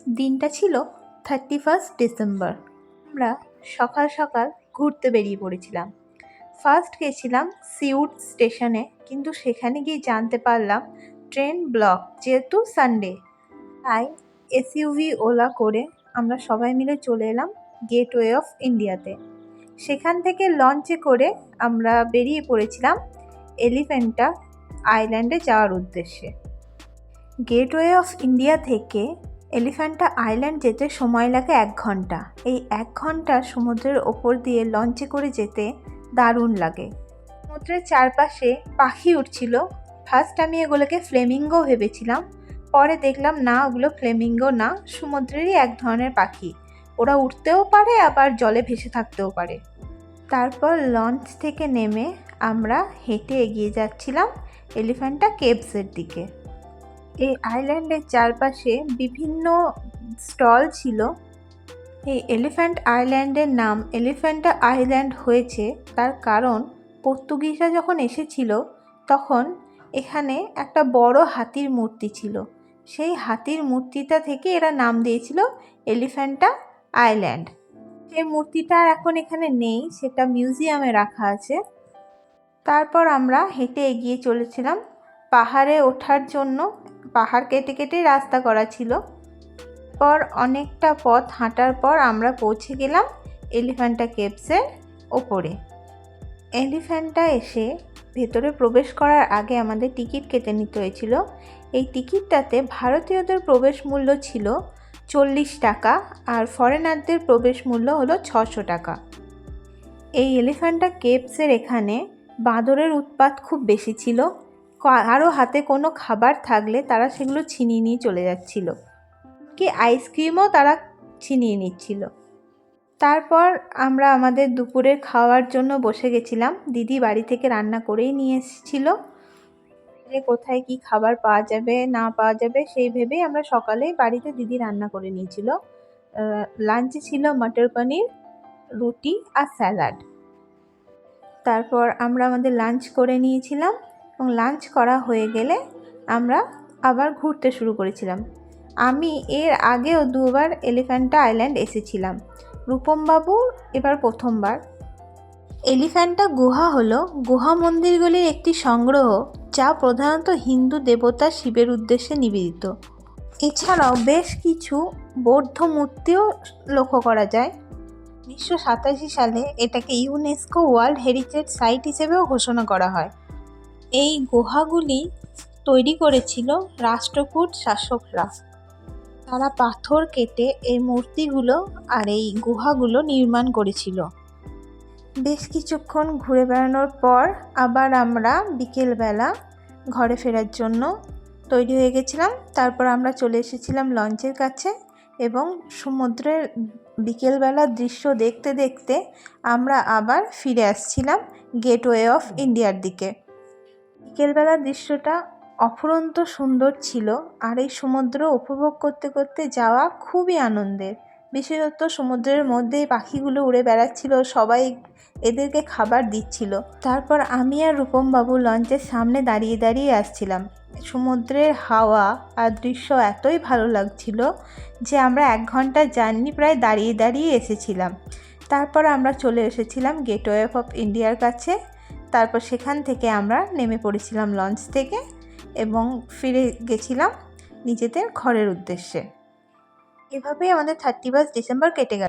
দিনটা ছিল 31 ডিসেম্বর। আমরা সকাল সকাল ঘুরতে বেরিয়ে পড়েছিলাম। ফার্স্ট গেছিলাম সিউট স্টেশনে, কিন্তু সেখানে গিয়ে জানতে পারলাম ট্রেন ব্লক, যেহেতু সানডে। তাই এসইউভি ওলা করে আমরা সবাই মিলে চলে এলাম গেটওয়ে অফ ইন্ডিয়াতে। সেখান থেকে লঞ্চে করে আমরা বেরিয়ে পড়েছিলাম এলিফ্যান্টা আইল্যান্ডে যাওয়ার উদ্দেশ্যে। গেটওয়ে অফ ইন্ডিয়া থেকে এলিফ্যান্টা আইল্যান্ড যেতে সময় লাগে 1 ঘন্টা। এই 1 ঘন্টা সমুদ্রের ওপর দিয়ে লঞ্চে করে যেতে দারুণ লাগে। সমুদ্রের চারপাশে পাখি উঠছিল। ফার্স্ট আমি এগুলোকে ফ্লেমিঙ্গো ভেবেছিলাম, পরে দেখলাম না, ওগুলো ফ্লেমিঙ্গো না, সমুদ্রেরই এক ধরনের পাখি। ওরা উঠতেও পারে আবার জলে ভেসে থাকতেও পারে। তারপর লঞ্চ থেকে নেমে আমরা হেঁটে এগিয়ে যাচ্ছিলাম এলিফ্যান্টা কেভসের দিকে। এই আইল্যান্ডের চারপাশে বিভিন্ন স্টল ছিল। এই এলিফ্যান্ট আইল্যান্ডের নাম এলিফ্যান্টা আইল্যান্ড হয়েছে তার কারণ পর্তুগিজরা যখন এসেছিল তখন এখানে একটা বড় হাতির মূর্তি ছিল। সেই হাতির মূর্তিটা থেকে এরা নাম দিয়েছিল এলিফ্যান্টা আইল্যান্ড। সেই মূর্তিটা এখন এখানে নেই, সেটা মিউজিয়ামে রাখা আছে। তারপর আমরা হেঁটে এগিয়ে চলেছিলাম পাহাড়ে ওঠার জন্য। পাহাড় কেটে কেটে রাস্তা করা ছিল। পর অনেকটা পথ হাঁটার পর আমরা পৌঁছে গেলাম এলিফ্যান্টা কেভসের ওপরে। এলিফ্যান্টা এসে ভেতরে প্রবেশ করার আগে আমাদের টিকিট কেটে নিতে হয়েছিল। এই টিকিটটাতে ভারতীয়দের প্রবেশ মূল্য ছিল 40 টাকা আর ফরেনারদের প্রবেশ মূল্য হলো 600 টাকা। এই এলিফ্যান্টা কেভসের এখানে বাঁদরের উৎপাত খুব বেশি ছিল। আরও হাতে কোনো খাবার থাকলে তারা সেগুলো ছিনিয়ে নিয়ে চলে যাচ্ছিল, কি আইসক্রিমও তারা ছিনিয়ে নিচ্ছিল। তারপর আমরা আমাদের দুপুরের খাওয়ার জন্য বসে গেছিলাম। দিদি বাড়ি থেকে রান্না করেই নিয়ে এসেছিল। যে কোথায় কি খাবার পাওয়া যাবে না পাওয়া যাবে সেই ভেবেই আমরা সকালেই বাড়িতে দিদি রান্না করে নিয়েছিল। লাঞ্চে ছিল মটর পনির, রুটি আর স্যালাড। তারপর আমরা আমাদের লাঞ্চ করে নিয়েছিলাম এবং লাঞ্চ করা হয়ে গেলে আমরা আবার ঘুরতে শুরু করেছিলাম। আমি এর আগেও 2 বার এলিফ্যান্টা আইল্যান্ড এসেছিলাম। রূপমবাবু এবার প্রথমবার। এলিফ্যান্টা গুহা হলো গুহা মন্দিরগুলির একটি সংগ্রহ, যা প্রধানত হিন্দু দেবতা শিবের উদ্দেশ্যে নিবেদিত। এছাড়াও বেশ কিছু বৌদ্ধ মূর্তিও লক্ষ্য করা যায়। 1987 সালে এটাকে ইউনেস্কো ওয়ার্ল্ড হেরিটেজ সাইট হিসেবেও ঘোষণা করা হয়। এই গুহাগুলি তৈরি করেছিল রাষ্ট্রকূট শাসকরা। তারা পাথর কেটে এই মূর্তিগুলো আর এই গুহাগুলো নির্মাণ করেছিল। বেশ কিছুক্ষণ ঘুরে বেড়ানোর পর আবার আমরা বিকেলবেলা ঘরে ফেরার জন্য তৈরি হয়ে গেছিলাম। তারপর আমরা চলে এসেছিলাম লঞ্চের কাছে এবং সমুদ্রের বিকেলবেলার দৃশ্য দেখতে দেখতে আমরা আবার ফিরে আসছিলাম গেটওয়ে অফ ইন্ডিয়ার দিকে। বিকেলবেলার দৃশ্যটা অফুরন্ত সুন্দর ছিল আর এই সমুদ্র উপভোগ করতে করতে যাওয়া খুবই আনন্দের। বিশেষত সমুদ্রের মধ্যেই পাখিগুলো উড়ে বেড়াচ্ছিল, সবাই এদেরকে খাবার দিচ্ছিল। তারপর আমি আর রূপমবাবু লঞ্চের সামনে দাঁড়িয়ে দাঁড়িয়ে আসছিলাম। সমুদ্রের হাওয়া আর দৃশ্য এতই ভালো লাগছিল যে আমরা 1 ঘন্টার জার্নি প্রায় দাঁড়িয়ে দাঁড়িয়ে এসেছিলাম। তারপর আমরা চলে এসেছিলাম গেটওয়ে অফ ইন্ডিয়ার কাছে। তারপর সেখান থেকে আমরা নেমে পড়েছিলাম লঞ্চ থেকে এবং ফিরে গেছিলাম নিজেদের ঘরের উদ্দেশ্যে। এভাবেই আমাদের 31 ডিসেম্বর কেটে গেল।